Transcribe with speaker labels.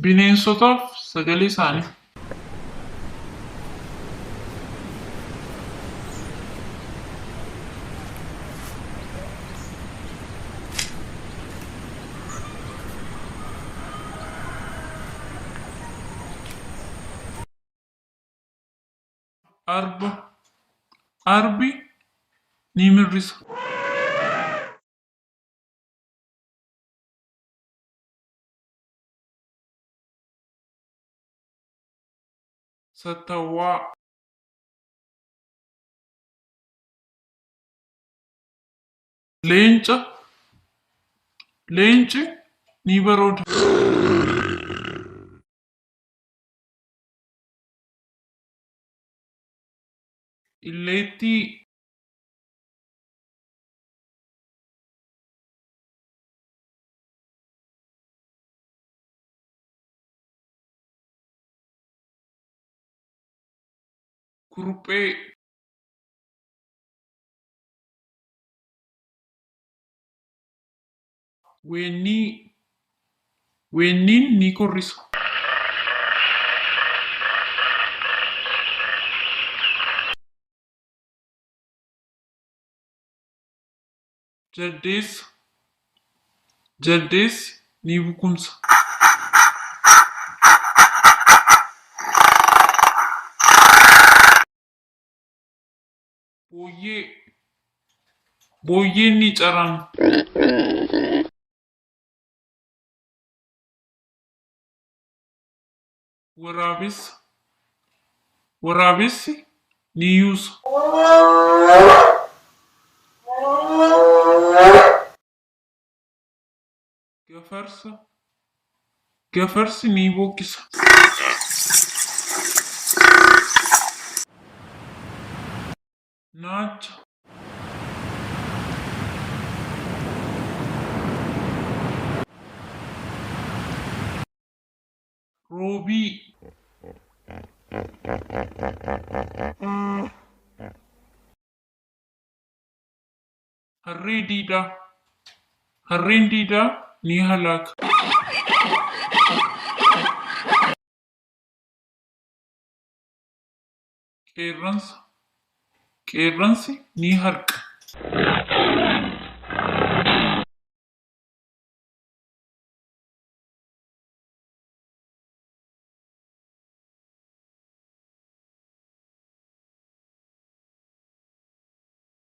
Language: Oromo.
Speaker 1: Bineensotaaf sagalee isaanii. Arbi ni mirrisa. Sattawwaa. Leenci ni barooda. Illeettii. Kuruphee. Weenniin ni korrisa. Jaldeessi ni bukumsa. Booyyeen ni carama. Waraabessi ni yuusa. Gafarsi ni boqqisa. Naacha. Roobii. Harreen diidaa ni halaaka. Qeerransi ni harqa.